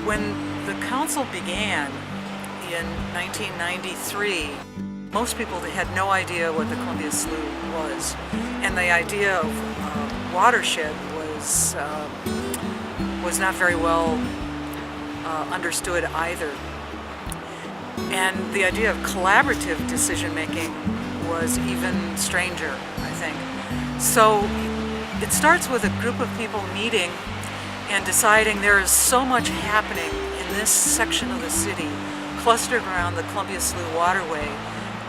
When the council began in 1993, most people had no idea what the Columbia Slough was, and the idea of watershed was not very well understood either. And the idea of collaborative decision-making was even stranger, I think. So it starts with a group of people meeting and deciding there is so much happening in this section of the city, clustered around the Columbia Slough Waterway,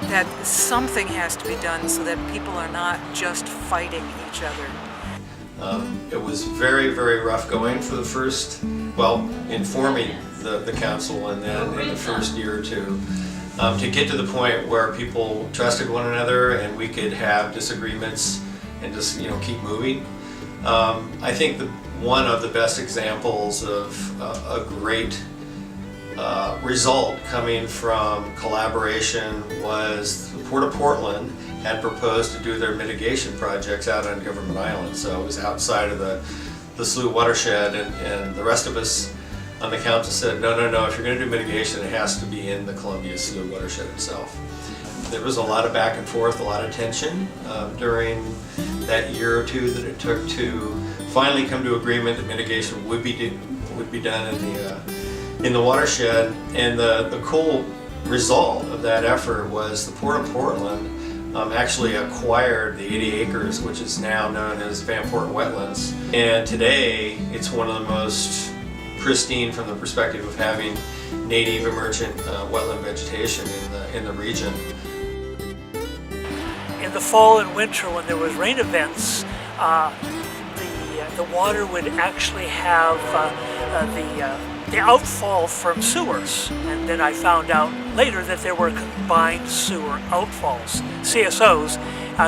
that something has to be done so that people are not just fighting each other. It was very, very rough going for the first, informing the council, and then in the first year or two, to get to the point where people trusted one another and we could have disagreements and just keep moving. I think one of the best examples of a great result coming from collaboration was the Port of Portland had proposed to do their mitigation projects out on Government Island. So it was outside of the Slough watershed, and the rest of us on the council said, no, if you're going to do mitigation, it has to be in the Columbia Slough watershed itself. There was a lot of back and forth, a lot of tension during that year or two that it took to finally come to agreement that mitigation would be done in the watershed. And the cool result of that effort was the Port of Portland actually acquired the 80 acres, which is now known as Van Porten Wetlands. And today, it's one of the most pristine from the perspective of having native emergent wetland vegetation in the region. In the fall and winter, when there was rain events, the water would actually have the outfall from sewers. And then I found out later that there were combined sewer outfalls, CSOs,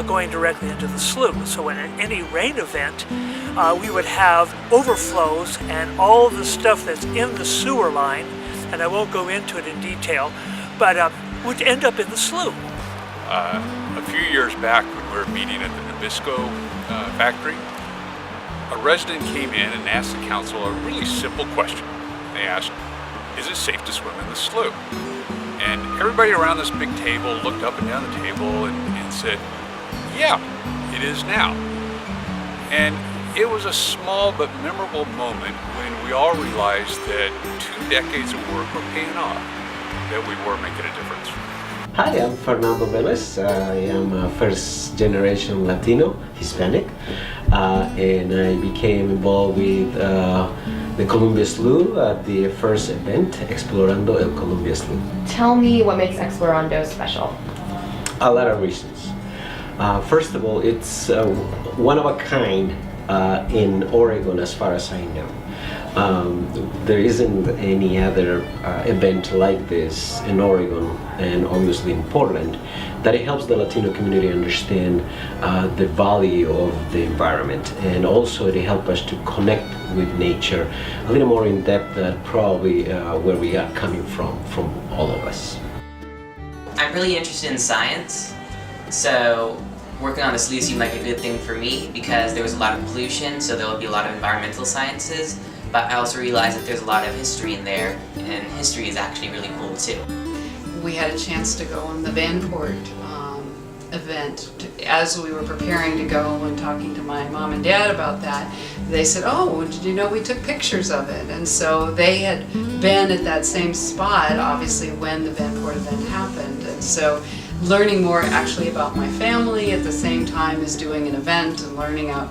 going directly into the slough. So in any rain event, we would have overflows, and all the stuff that's in the sewer line, and I won't go into it in detail, but would end up in the slough. A few years back, when we were meeting at the Nabisco factory, a resident came in and asked the council a really simple question. They asked, is it safe to swim in the slough? And everybody around this big table looked up and down the table and said, yeah, it is now. And it was a small but memorable moment when we all realized that 2 decades of work were paying off, that we were making a difference. Hi, I'm Fernando Velez. I am a first generation Latino, Hispanic, and I became involved with the Columbia Slough at the first event, Explorando el Columbia Slough. Tell me what makes Explorando special. A lot of reasons. First of all, it's one of a kind in Oregon as far as I know. There isn't any other event like this in Oregon, and obviously in Portland, that it helps the Latino community understand the value of the environment, and also it helps us to connect with nature a little more in depth than probably where we are coming from all of us. I'm really interested in science, so working on the slough seemed like a good thing for me because there was a lot of pollution, so there would be a lot of environmental sciences. But I also realized that there's a lot of history in there, and history is actually really cool too. We had a chance to go on the Vanport event. As we were preparing to go and talking to my mom and dad about that, they said, oh, did you know we took pictures of it? And so they had been at that same spot, obviously, when the Vanport event happened. And so learning more actually about my family at the same time as doing an event and learning out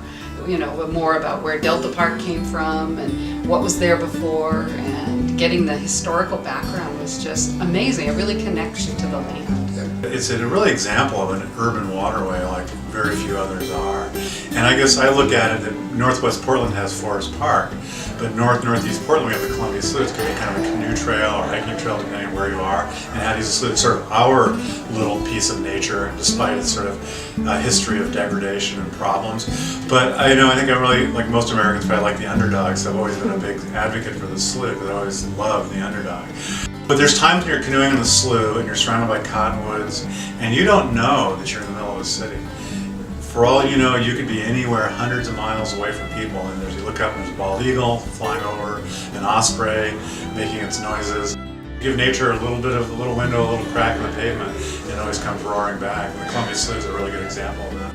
more about where Delta Park came from and what was there before, and getting the historical background was just amazing. It really connects you to the land. It's a really example of an urban waterway like very few others are. And I guess I look at it that Northwest Portland has Forest Park, but Northeast Portland we have the Columbia Slough. It's going to be kind of a canoe trail or hiking trail depending on where you are, and how these sloughs sort of our little piece of nature despite its sort of history of degradation and problems. But I think I'm really, like most Americans, but I like the underdogs. I've always been a big advocate for the slough because I always love the underdog. But there's times when you're canoeing in the slough and you're surrounded by cottonwoods and you don't know that you're in the middle of a city. For all you know, you could be anywhere hundreds of miles away from people, and you look up and there's a bald eagle flying over, an osprey making its noises. Give nature a little window, a little crack in the pavement, and it always comes roaring back. The Columbia Slough is a really good example of that.